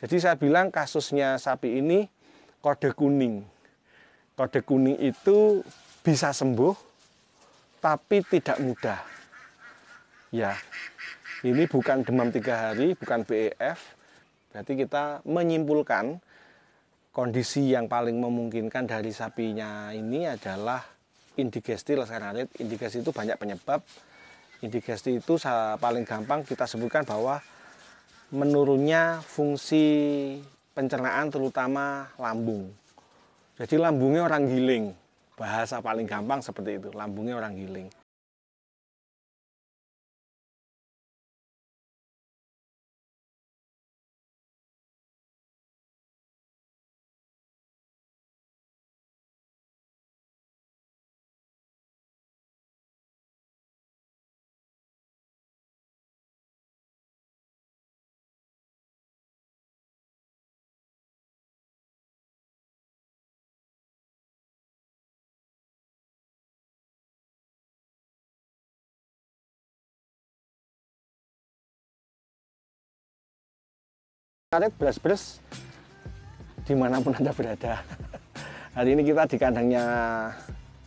Jadi saya bilang kasusnya sapi ini kode kuning. Kode kuning itu bisa sembuh, tapi tidak mudah. Ya, ini bukan demam 3 hari, bukan BEF. Berarti kita menyimpulkan kondisi yang paling memungkinkan dari sapinya ini adalah indigesti laskanarit. Indigesti itu banyak penyebab. Indigesti itu paling gampang kita sebutkan bahwa menurunnya fungsi pencernaan terutama lambung. Jadi lambungnya orang giling. Bahasa paling gampang seperti itu, lambungnya orang giling. Karet beras-beras dimanapun Anda berada. Hari ini kita di kandangnya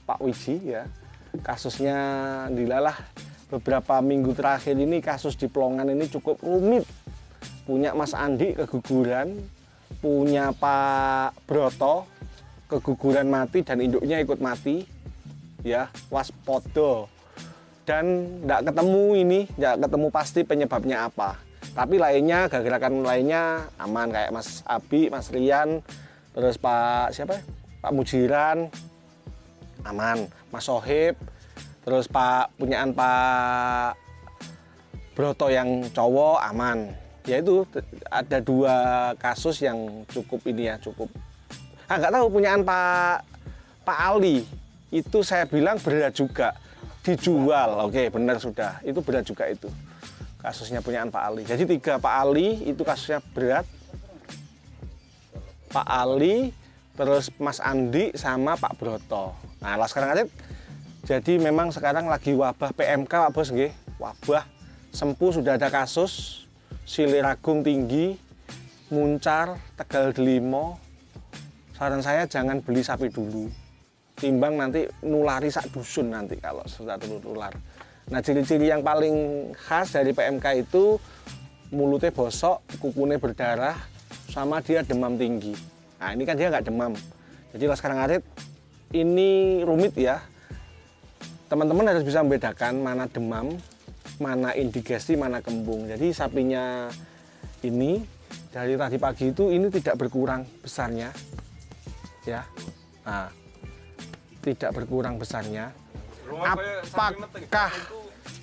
Pak Wiji ya. Kasusnya dilalah beberapa minggu terakhir ini kasus di Pelongan ini cukup rumit. Punya Mas Andi keguguran, punya Pak Broto keguguran mati dan induknya ikut mati. Ya, waspada. Dan nggak ketemu pasti penyebabnya apa. Tapi lainnya, gerakan lainnya aman kayak Mas Abi, Mas Rian, terus Pak siapa? Pak Mujiran aman, Mas Sohib, terus punyaan Pak Broto yang cowok aman. Yaitu ada 2 kasus yang cukup ini ya, cukup. Nggak tahu punyaan Pak Ali itu saya bilang berat juga dijual. Oke, benar sudah. Itu berat juga itu. Kasusnya punyaan Pak Ali. Jadi 3 Pak Ali itu kasusnya berat. Pak Ali, terus Mas Andi sama Pak Broto. Nah, laskanarit. Jadi memang sekarang lagi wabah PMK Pak Bos nggih. Wabah sempu sudah ada kasus, Siliragung tinggi, Muncar, Tegal Delimo. Saran saya jangan beli sapi dulu. Timbang nanti nulari sak dusun nanti kalau sudah nular. Nah, ciri-ciri yang paling khas dari PMK itu mulutnya bosok, kukunya berdarah, sama dia demam tinggi. Nah, ini kan dia nggak demam. Jadi laskanarit ini rumit ya. Teman-teman harus bisa membedakan mana demam, mana indigesti, mana kembung. Jadi sapinya ini dari tadi pagi itu ini tidak berkurang besarnya. Ya. Nah, tidak berkurang besarnya. Apakah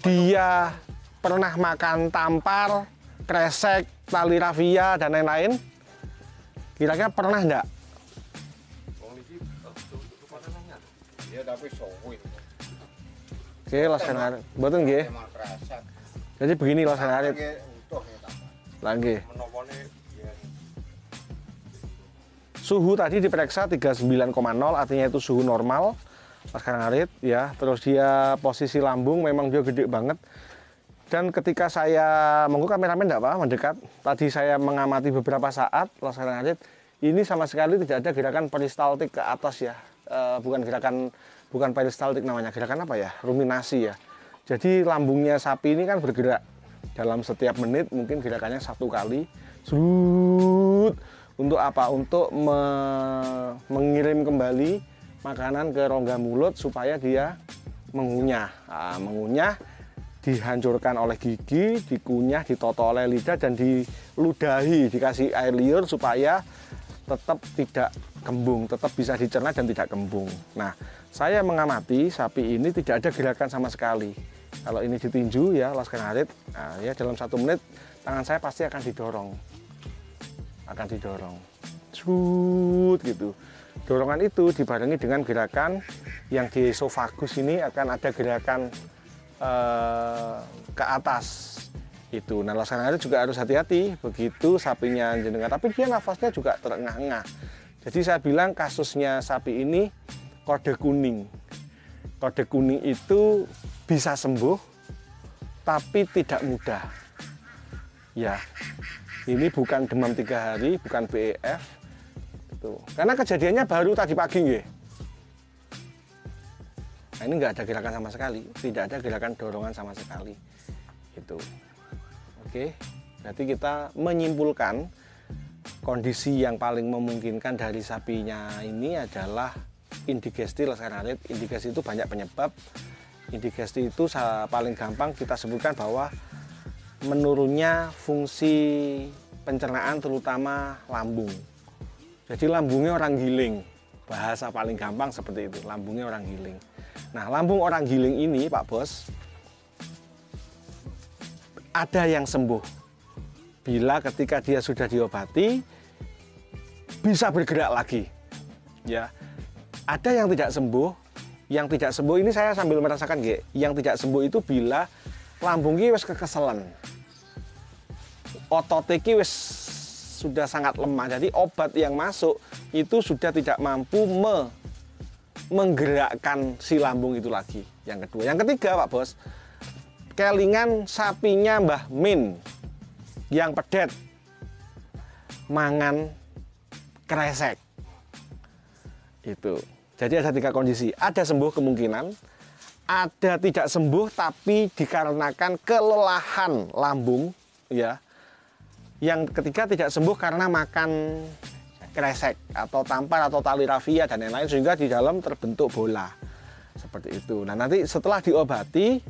dia pernah makan tampar, kresek, tali rafia, dan lain-lain? Kira-kira pernah enggak? Oke, laskanarit. Betul nggih? Jadi begini laskanarit. Lagi. Suhu tadi diperiksa 39,0, artinya itu suhu normal. Laskanarit ya, terus dia posisi lambung memang dia gede banget. Dan ketika saya kameramen enggak apa mendekat, tadi saya mengamati beberapa saat laskanarit ini sama sekali tidak ada gerakan peristaltik ke atas ya. Bukan peristaltik namanya, gerakan apa ya? Ruminasi ya. Jadi lambungnya sapi ini kan bergerak dalam setiap menit, mungkin gerakannya 1 kali. Zrut. Untuk apa? Untuk mengirim kembali makanan ke rongga mulut supaya dia mengunyah. Nah, mengunyah dihancurkan oleh gigi, dikunyah, ditoto oleh lidah dan diludahi, dikasih air liur supaya tetap tidak kembung, tetap bisa dicerna dan tidak kembung. Nah, saya mengamati sapi ini tidak ada gerakan sama sekali. Kalau ini ditinju ya laskanarit, nah, ya dalam 1 menit tangan saya pasti akan didorong, cut gitu. Dorongan itu dibarengi dengan gerakan yang di esofagus ini akan ada gerakan ke atas itu. Nah, laskanarit juga harus hati-hati begitu sapinya jenengan, tapi dia nafasnya juga terengah-engah. Jadi saya bilang kasusnya sapi ini kode kuning. Kode kuning itu bisa sembuh, tapi tidak mudah. Ya, Ini bukan demam 3 hari, bukan BEF. Itu. Karena kejadiannya baru tadi pagi nggih. Nah, ini nggak ada gerakan sama sekali, tidak ada gerakan dorongan sama sekali. Itu. Oke. Berarti kita menyimpulkan kondisi yang paling memungkinkan dari sapinya ini adalah indigesti Laskar Ngarit. Indigesti itu banyak penyebab. Indigesti itu paling gampang kita sebutkan bahwa menurunnya fungsi pencernaan terutama lambung. Jadi lambungnya orang giling. Bahasa paling gampang seperti itu, lambungnya orang giling. Nah, lambung orang giling ini Pak Bos, ada yang sembuh bila ketika dia sudah diobati bisa bergerak lagi. Ya. Ada yang tidak sembuh. Yang tidak sembuh ini saya sambil merasakan nggih. Yang tidak sembuh itu bila lambung iki wis kekeselan. Otot iki wis sudah sangat lemah. Jadi obat yang masuk itu sudah tidak mampu menggerakkan si lambung itu lagi. Yang kedua, yang ketiga Pak Bos, kelingan sapinya Mbah Min yang pedet mangan kresek. Itu. Jadi ada 3 kondisi, ada sembuh kemungkinan, ada tidak sembuh tapi dikarenakan kelelahan lambung, ya. Yang ketiga tidak sembuh karena makan kresek atau tampar atau tali rafia dan lain-lain sehingga di dalam terbentuk bola. Seperti itu. Nah, nanti setelah diobati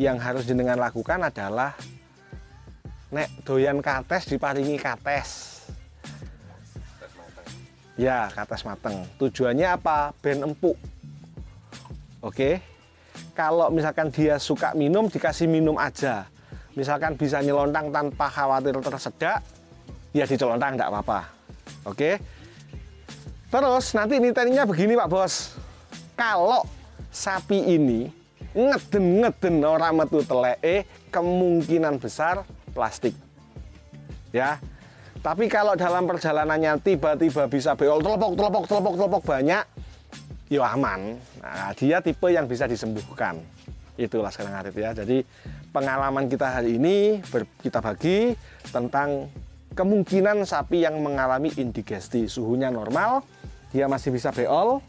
yang harus jenengan lakukan adalah nek doyan kates diparingi kates. Ya, kates mateng. Tujuannya apa? Ben empuk. Oke. Kalau misalkan dia suka minum, dikasih minum aja. Misalkan bisa nyelontang tanpa khawatir tersedak, ya dicelontang, enggak apa-apa. Oke. Terus nanti ini tekniknya begini Pak Bos. Kalau sapi ini ngeden-ngeden orang metu teleke, kemungkinan besar plastik. Ya. Tapi kalau dalam perjalanannya tiba-tiba bisa beol telopok banyak, ya aman. Nah, dia tipe yang bisa disembuhkan. Itulah sekarang Ngarit ya. Jadi pengalaman kita hari ini kita bagi tentang kemungkinan sapi yang mengalami indigesti. Suhunya normal, dia masih bisa beol.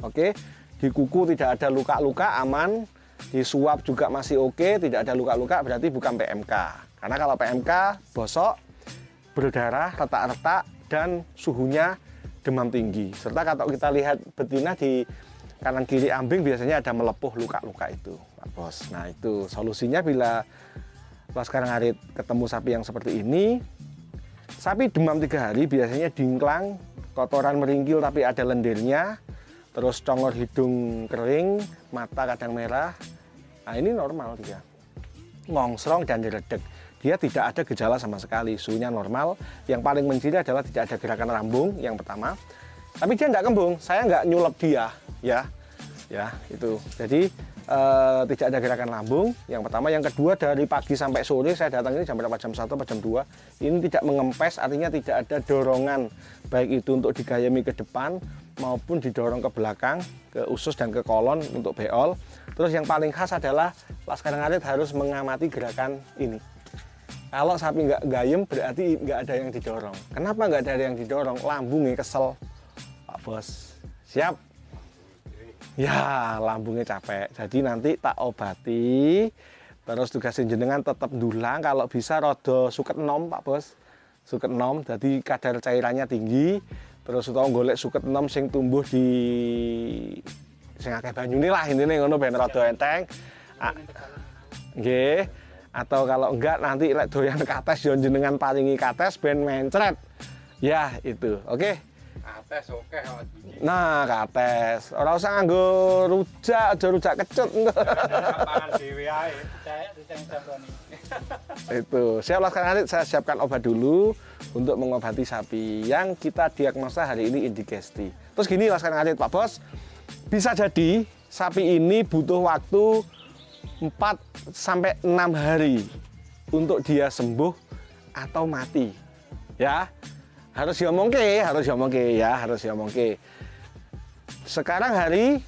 Oke. Di kuku tidak ada luka-luka, aman. Di suap juga masih oke, tidak ada luka-luka, berarti bukan PMK. Karena kalau PMK bosok, berdarah, retak-retak, dan suhunya demam tinggi. Serta kalau kita lihat betina di kanan kiri ambing biasanya ada melepuh luka-luka itu, Pak Bos. Nah, itu solusinya bila Laskar Ngarit ketemu sapi yang seperti ini. Sapi demam 3 hari biasanya dingklang, kotoran meringkil tapi ada lendirnya, terus congor hidung kering, mata kadang merah. Nah, ini normal dia. Ngongsrong dan diredek. Dia tidak ada gejala sama sekali, suhunya normal. Yang paling menciri adalah tidak ada gerakan lambung yang pertama. Tapi dia nggak kembung, saya nggak nyulap dia, ya itu. Jadi tidak ada gerakan lambung. Yang pertama, yang kedua dari pagi sampai sore saya datang ini jam berapa, jam 1 atau jam 2. Ini tidak mengempes, artinya tidak ada dorongan baik itu untuk digayami ke depan maupun didorong ke belakang, ke usus dan ke kolon untuk beol. Terus yang paling khas adalah Laskar Ngarit harus mengamati gerakan ini. Kalau sapi nggak gayem berarti nggak ada yang didorong. Kenapa nggak ada yang didorong? Lambungnya kesel, Pak Bos. Siap? Ya, lambungnya capek. Jadi nanti tak obati. Terus tugasin jenengan tetap dulang. Kalau bisa rodo suket enom, Pak Bos. Suket enom, jadi kadar cairannya tinggi. Terus utawa golek suket enom sing tumbuh di sing akeh banyune lah, intine ngono ben rada enteng. Nggih. Atau kalau enggak nanti lek doyan kates yo jenengan paringi kates ben mencret. Ya, itu. Oke. Kates oke awak iki. Nah, kates. Ora usah nganggo rujak, aja rujak kecut. Pangan dhewe ae. Saya diceng-cengoni. Itu. Siap Laskar Ngarit, saya siapkan obat dulu untuk mengobati sapi yang kita diagnosa hari ini indigesti. Terus gini Laskar Ngarit, Pak Bos. Bisa jadi sapi ini butuh waktu 4-6 hari untuk dia sembuh atau mati. Ya. Harus diomongke ya. Sekarang hari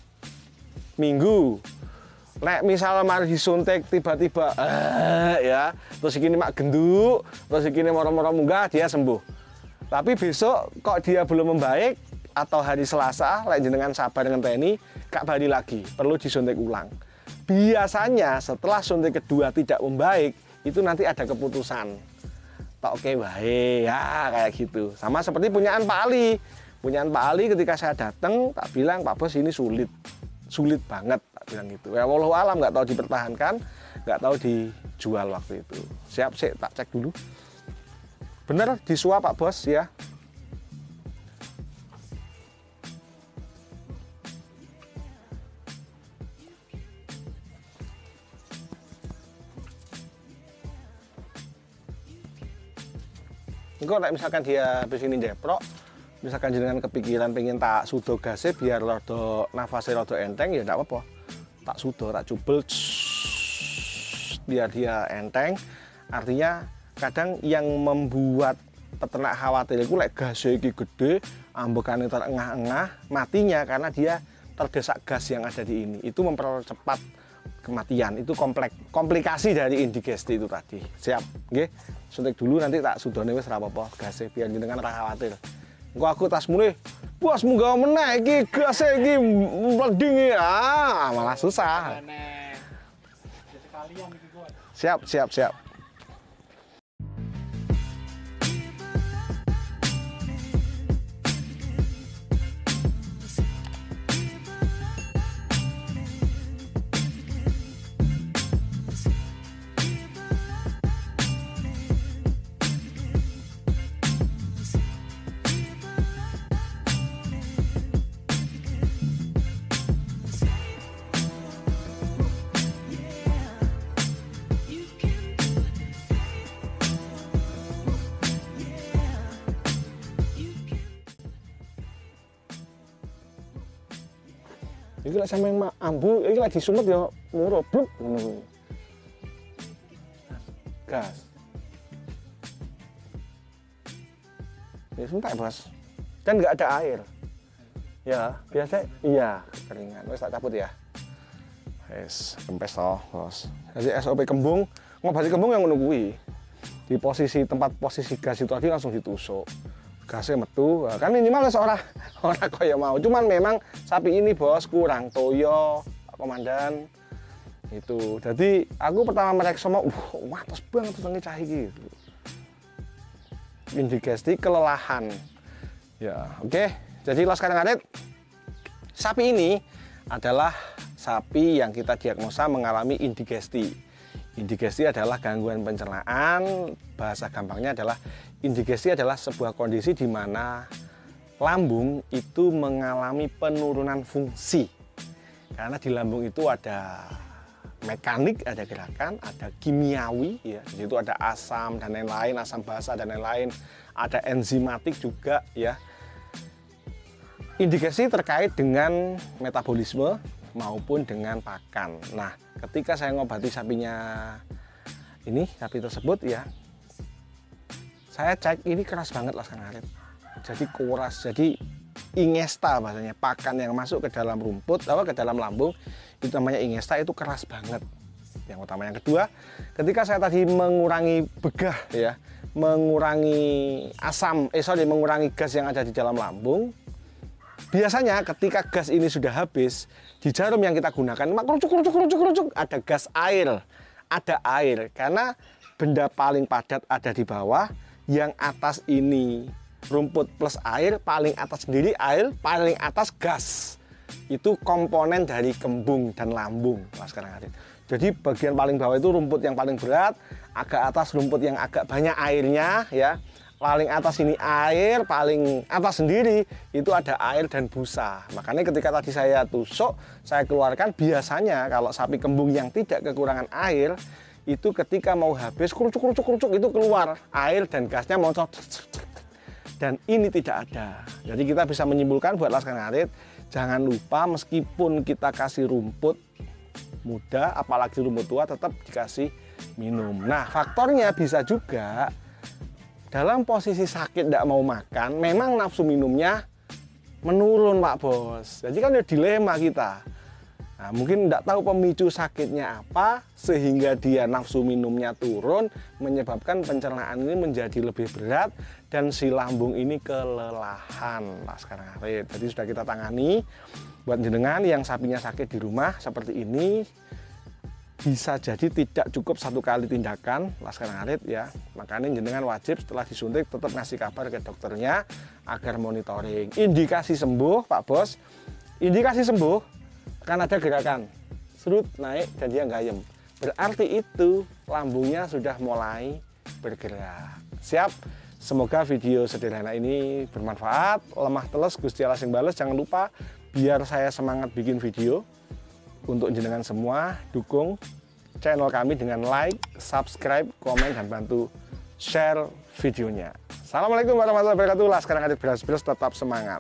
Minggu. Lek misal mari disuntik tiba-tiba ya, terus iki mak genduk, terus iki moro-moro munggah dia sembuh. Tapi besok kok dia belum membaik atau hari Selasa lek jenengan sabar ngenteni kak bali lagi, perlu disuntik ulang. Biasanya setelah suntik kedua tidak membaik, itu nanti ada keputusan. Tok oke wae ya kayak gitu. Sama seperti punyaan Pak Ali. Punyaan Pak Ali ketika saya datang tak bilang Pak Bos ini sulit banget, tak bilang gitu. Ya wallahu alam, nggak tahu dipertahankan, nggak tahu dijual waktu itu. Siap sih, tak cek dulu. Bener disuap Pak Bos ya. Engko nek misalkan dia habis ini jeprok, misalkan jenengan kepikiran pengen tak sudo gasnya biar rada nafasnya rada enteng ya enggak apa-apa. Tak sudo, tak cubel biar dia enteng. Artinya kadang yang membuat peternak khawatir itu lek gasnya iki gede, ambekane terengah-engah, matinya karena dia terdesak gas yang ada di ini. Itu mempercepat kematian. Itu komplikasi dari indigesti itu tadi. Siap, nggih. Suntik dulu nanti tak sudone wis ora apa-apa gasnya biar jenengan ora khawatir. Engko aku tas mune, bos munggah meneh iki gasnya iki mleding malah susah. Siap. Iki lek sampeyan ambu, iki lek disumet ya muro bluk ngono. Gas. Ya suntik, Bos. Dan nggak ada air. Ya, biasa iya keringan. Wis tak cabut ya. Wis, kempes toh, Bos. Jadi SOP kembung, ngobati kembung yang ngono kuwi. Di posisi gas itu tadi langsung ditusuk. Gasnya metu, kan minimal seorang kaya mau. Cuman memang sapi ini bos kurang toyo, Pak Komandan. Itu. Jadi aku pertama mereksa mau, wates banget tengi cah iki gitu. Indigesti kelelahan. Ya, oke. Jadi Laskar Ngarit, sapi ini adalah sapi yang kita diagnosa mengalami indigesti. Indigesti adalah gangguan pencernaan, bahasa gampangnya adalah indigesti adalah sebuah kondisi di mana lambung itu mengalami penurunan fungsi. Karena di lambung itu ada mekanik, ada gerakan, ada kimiawi, ya. Di situ ada asam dan lain-lain, asam basa dan lain-lain, ada enzimatik juga, ya. Indigesti terkait dengan metabolisme maupun dengan pakan. Nah, ketika saya ngobati sapinya ini, sapi tersebut ya, saya cek ini keras banget Laskar Ngarit. Jadi keras, jadi ingesta bahasanya, pakan yang masuk ke dalam rumput, ke dalam lambung, itu namanya ingesta, itu keras banget. Yang utama. Yang kedua, ketika saya tadi mengurangi begah ya, mengurangi mengurangi gas yang ada di dalam lambung, biasanya ketika gas ini sudah habis, di jarum yang kita gunakan, kerucuk, ada gas air, ada air, karena benda paling padat ada di bawah, yang atas ini rumput plus air, paling atas sendiri air, paling atas gas. Itu komponen dari kembung dan lambung Laskar Ngarit. Jadi bagian paling bawah itu rumput yang paling berat, agak atas rumput yang agak banyak airnya ya. Paling atas ini air, paling atas sendiri itu ada air dan busa. Makanya ketika tadi saya tusuk, saya keluarkan, biasanya kalau sapi kembung yang tidak kekurangan air, itu ketika mau habis kerucuk itu keluar air dan gasnya moncot. Dan ini tidak ada. Jadi kita bisa menyimpulkan buat Laskar Ngarit, jangan lupa meskipun kita kasih rumput muda, apalagi rumput tua, tetap dikasih minum. Nah, faktornya bisa juga dalam posisi sakit tidak mau makan, memang nafsu minumnya menurun Pak Bos. Jadi kan ya dilema kita. Nah, mungkin tidak tahu pemicu sakitnya apa sehingga dia nafsu minumnya turun, menyebabkan pencernaan ini menjadi lebih berat dan si lambung ini kelelahan Laskar Ngarit. Jadi sudah kita tangani. Buat jenengan yang sapinya sakit di rumah seperti ini, bisa jadi tidak cukup satu kali tindakan Laskar Ngarit ya. Makanya jenengan wajib setelah disuntik tetap ngasih kabar ke dokternya agar monitoring. Indikasi sembuh Pak Bos, indikasi sembuh akan ada gerakan serut naik dan dia gayem. Berarti itu lambungnya sudah mulai bergerak. Siap? Semoga video sederhana ini bermanfaat. Lemah teles Gusti Allah sing bales. Jangan lupa biar saya semangat bikin video. Untuk jenengan semua dukung channel kami dengan like, subscribe, komen, dan bantu share videonya. Assalamualaikum warahmatullahi wabarakatuh. Laskar Ngarit beras-beras tetap semangat.